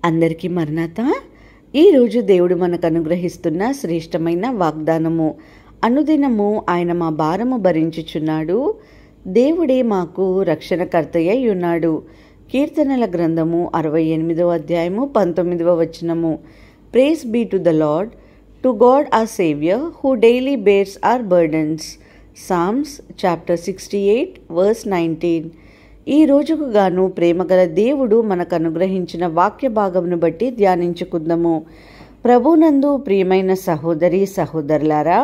అందరికీ మరణాత. ఈరోజు దేవుడు మనకు అనుగ్రహిస్తున్న శ్రేష్టమైన వాగ్దానము. అనుదినము ఆయన మా భారము భరించుచున్నాడు, దేవుడే మాకు రక్షణకర్తయ్య ఉన్నాడు. కీర్తనల గ్రంథము 68వ అధ్యాయము 19వ వచనము. Praise be to the Lord, to God our Savior, who daily bears our burdens. Psalms chapter 68 verse 19. ఈ రోజుకు గాను ప్రేమగల దేవుడు మనకు అనుగ్రహించిన వాక్య భాగమును బట్టి ధ్యానించుకుందాము. ప్రభునందు ప్రియమైన సహోదరి సహోదరులారా,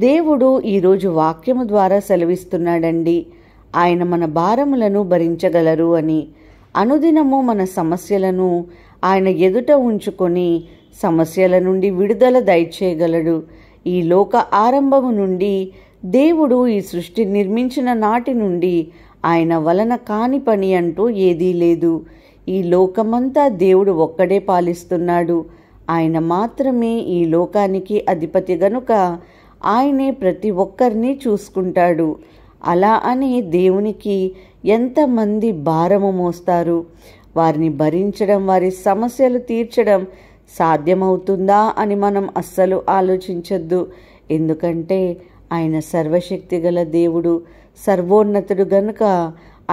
దేవుడు ఈరోజు వాక్యము ద్వారా సెలవిస్తున్నాడండి, ఆయన మన భారములను భరించగలరు అని. అనుదినము మన సమస్యలను ఆయన ఎదుట ఉంచుకొని సమస్యల నుండి విడుదల దయచేయగలడు. ఈ లోక ఆరంభము నుండి, దేవుడు ఈ సృష్టి నిర్మించిన నాటి నుండి ఆయన వలన కాని పని అంటూ ఏదీ లేదు. ఈ లోకమంతా దేవుడు ఒక్కడే పాలిస్తున్నాడు. ఆయన మాత్రమే ఈ లోకానికి అధిపతి గనుక ఆయనే ప్రతి ఒక్కరిని చూసుకుంటాడు. అలా అని దేవునికి ఎంతమంది భారము మోస్తారు? వారిని భరించడం, వారి సమస్యలు తీర్చడం సాధ్యమవుతుందా అని మనం అస్సలు ఆలోచించొద్దు. ఎందుకంటే ఆయన సర్వశక్తి గల దేవుడు, సర్వోన్నతుడు గనుక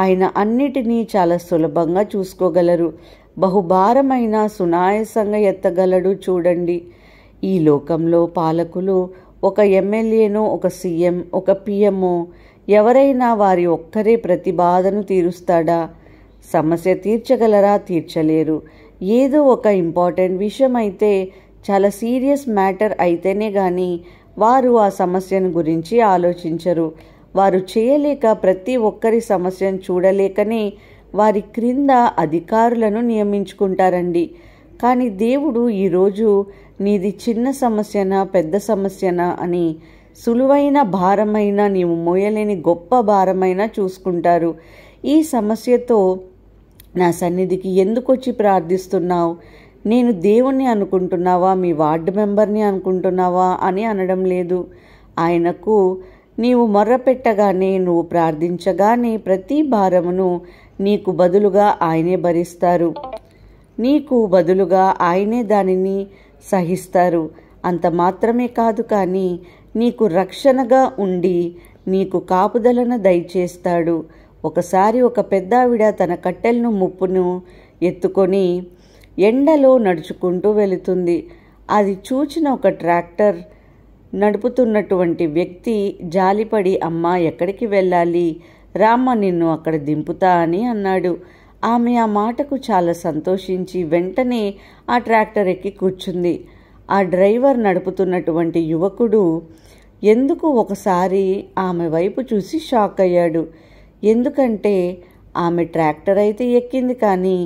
ఆయన అన్నిటినీ చాలా సులభంగా చూసుకోగలరు. బహుభారమైన సునాయాసంగా ఎత్తగలడు. చూడండి, ఈ లోకంలో పాలకులు ఒక ఎమ్మెల్యేనో, ఒక సీఎం, ఒక పిఎంఓ ఎవరైనా వారి ఒక్కరే ప్రతి బాధను తీరుస్తాడా? సమస్య తీర్చగలరా? తీర్చలేరు. ఏదో ఒక ఇంపార్టెంట్ విషయం అయితే, చాలా సీరియస్ మ్యాటర్ అయితేనే కానీ వారు ఆ సమస్యను గురించి ఆలోచించరు. వారు చేయలేక, ప్రతి ఒక్కరి సమస్యను చూడలేకనే వారి క్రింద అధికారులను నియమించుకుంటారండి. కానీ దేవుడు ఈరోజు నీది చిన్న సమస్యనా పెద్ద సమస్యనా అని, సులువైన భారమైన, నీవు మోయలేని గొప్ప భారమైన చూసుకుంటారు. ఈ సమస్యతో నా సన్నిధికి ఎందుకు వచ్చి ప్రార్థిస్తున్నావు? నేను దేవుణ్ణి అనుకుంటున్నావా, మీ వార్డు మెంబర్ని అనుకుంటున్నావా అని అనడం లేదు. ఆయనకు నీవు మొర్రపెట్టగానే, నువ్వు ప్రార్థించగానే ప్రతి భారమును నీకు బదులుగా ఆయనే భరిస్తారు. నీకు బదులుగా ఆయనే దానిని సహిస్తారు. అంత మాత్రమే కాదు, కానీ నీకు రక్షణగా ఉండి నీకు కాపుదలను దయచేస్తాడు. ఒకసారి ఒక పెద్దావిడ తన కట్టెలను ముప్పును ఎత్తుకొని ఎండలో నడుచుకుంటూ వెళుతుంది. అది చూచిన ఒక ట్రాక్టర్ నడుపుతున్నటువంటి వ్యక్తి జాలిపడి, అమ్మా ఎక్కడికి వెళ్ళాలి, రామ్మ నిన్ను అక్కడ దింపుతా అని అన్నాడు. ఆమె ఆ మాటకు చాలా సంతోషించి వెంటనే ఆ ట్రాక్టర్ ఎక్కి కూర్చుంది. ఆ డ్రైవర్ నడుపుతున్నటువంటి యువకుడు ఎందుకు ఒకసారి ఆమె వైపు చూసి షాక్ అయ్యాడు. ఎందుకంటే ఆమె ట్రాక్టర్ అయితే ఎక్కింది, కానీ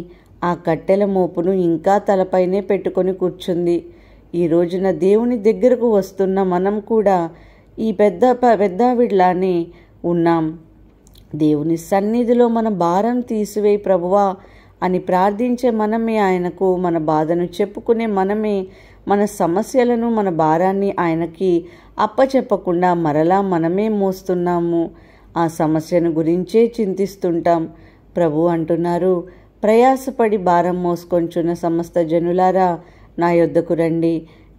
ఆ కట్టెల మోపును ఇంకా తలపైనే పెట్టుకొని కూర్చుంది. ఈ రోజున దేవుని దగ్గరకు వస్తున్న మనం కూడా ఈ పెద్దావిడలానే ఉన్నాం. దేవుని సన్నిధిలో మన భారం తీసివేయి ప్రభువా అని ప్రార్థించే మనమే, ఆయనకు మన బాధను చెప్పుకునే మనమే, మన సమస్యలను, మన భారాన్ని ఆయనకి అప్పచెప్పకుండా మరలా మనమే మోస్తున్నాము. ఆ సమస్యను గురించే చింతిస్తుంటాం. ప్రభు అంటున్నారు, ప్రయాసపడి భారం మోసుకొంచున్న సమస్త జనులారా నా యొద్దకు రండి,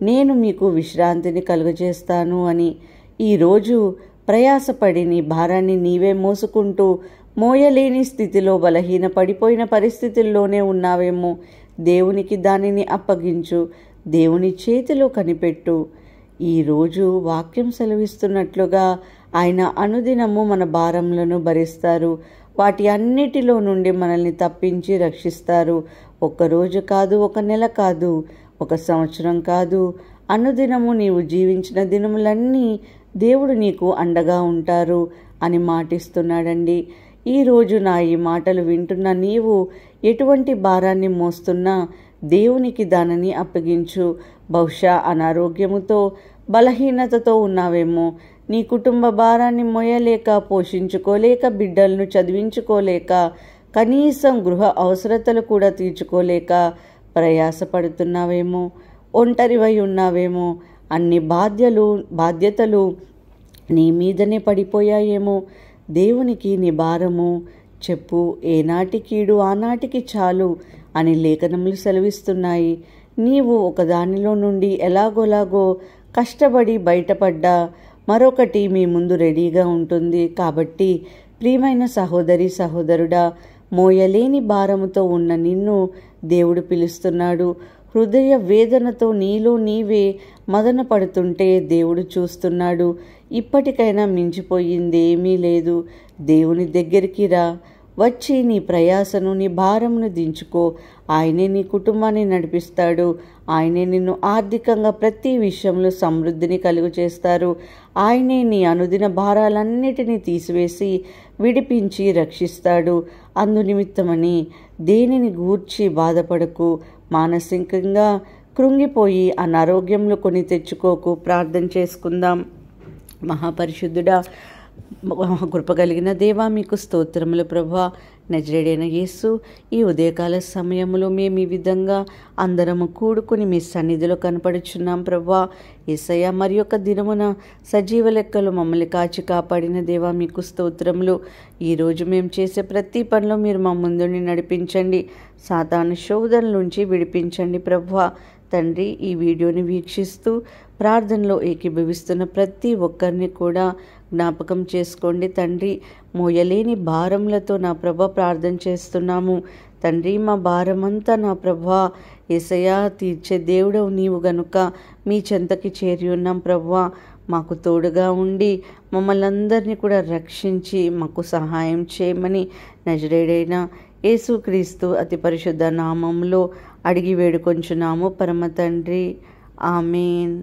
నేను మీకు విశ్రాంతిని కలుగజేస్తాను అని. ఈరోజు ప్రయాసపడి నీ భారాన్ని నీవే మోసుకుంటూ మోయలేని స్థితిలో, బలహీన పడిపోయిన పరిస్థితుల్లోనే ఉన్నావేమో. దేవునికి దానిని అప్పగించు, దేవుని చేతిలో కనిపెట్టు. ఈరోజు వాక్యం సెలవిస్తున్నట్లుగా ఆయన అనుదినము మన భారములను భరిస్తారు. వాటి అన్నిటిలో నుండి మనల్ని తప్పించి రక్షిస్తారు. ఒక్కరోజు కాదు, ఒక నెల కాదు, ఒక సంవత్సరం కాదు, అనుదినము నీవు జీవించిన దినములన్నీ దేవుడు నీకు అండగా ఉంటారు అని మాటిస్తున్నాడండి. ఈరోజు నా ఈ మాటలు వింటున్న నీవు ఎటువంటి భారాన్ని మోస్తున్నా దేవునికి దానిని అప్పగించు. బహుశా అనారోగ్యముతో, బలహీనతతో ఉన్నావేమో. నీ కుటుంబ భారాన్ని మోయలేక, పోషించుకోలేక, బిడ్డలను చదివించుకోలేక, కనీసం గృహ అవసరతలు కూడా తీర్చుకోలేక ప్రయాసపడుతున్నావేమో. ఒంటరివై ఉన్నావేమో. అన్ని బాధ్యతలు నీ మీదనే పడిపోయాయేమో. దేవునికి నీ భారము చెప్పు. ఏనాటి కీడు ఆనాటికి చాలు అని లేఖనములు సెలవిస్తున్నాయి. నీవు ఒకదానిలో నుండి ఎలాగోలాగో కష్టపడి బయటపడ్డా మరొకటి మీ ముందు రెడీగా ఉంటుంది. కాబట్టి ప్రియమైన సహోదరి సహోదరుడా, మోయలేని భారముతో ఉన్న నిన్ను దేవుడు పిలుస్తున్నాడు. హృదయ వేదనతో నీలో నీవే మదన పడుతుంటే దేవుడు చూస్తున్నాడు. ఇప్పటికైనా మించిపోయిందేమీ లేదు. దేవుని దగ్గరికి రా, వచ్చి నీ ప్రయాసను నీ భారమును దించుకో. ఆయనే నీ కుటుంబాన్ని నడిపిస్తాడు. ఆయనే నిన్ను ఆర్థికంగా ప్రతి విషయంలో సమృద్ధిని కలుగు చేస్తారు. ఆయనే నీ అనుదిన భారాలన్నిటినీ తీసివేసి విడిపించి రక్షిస్తాడు. అందునిమిత్తమని దేనిని గూర్చి బాధపడకు. మానసికంగా కృంగిపోయి అనారోగ్యంలో కొని తెచ్చుకోకు. ప్రార్థన చేసుకుందాం. మహాపరిశుద్ధుడా, కృప కలిగిన దేవా, మీకు స్తోత్రములు ప్రభువా. నజరేడైన యేసు, ఈ ఉదయకాల సమయంలో మేము ఈ విధంగా అందరము కూడుకుని మీ సన్నిధిలో కనపడుచున్నాం ప్రభువా. యేసయ్య, మరి యొక్క దినమున సజీవ లెక్కలు మమ్మల్ని కాచి కాపాడిన దేవా, మీకు స్తోత్రములు. ఈరోజు మేము చేసే ప్రతి పనిలో మీరు మా ముందుని నడిపించండి. సాతాను శోధనల నుంచి విడిపించండి ప్రభువా. తండ్రి, ఈ వీడియోని వీక్షిస్తూ ప్రార్థనలో ఏకీభవిస్తున్న ప్రతి ఒక్కరిని కూడా జ్ఞాపకం చేసుకోండి తండ్రి. మోయలేని భారములతో నా ప్రభ ప్రార్థన చేస్తున్నాము తండ్రి. మా భారమంతా నా ప్రభా యేసయ్యా తీర్చే దేవుడవు నీవు గనుక మీ చెంతకి చేరి ఉన్నాం ప్రభువా. మాకు తోడుగా ఉండి మమ్మల్ని అందరినీ కూడా రక్షించి మాకు సహాయం చేయమని నజరేడైన యేసుక్రీస్తు అతి పరిశుద్ధ నామములో అడిగి వేడుకొంచున్నాము పరమ తండ్రి. ఆమేన్.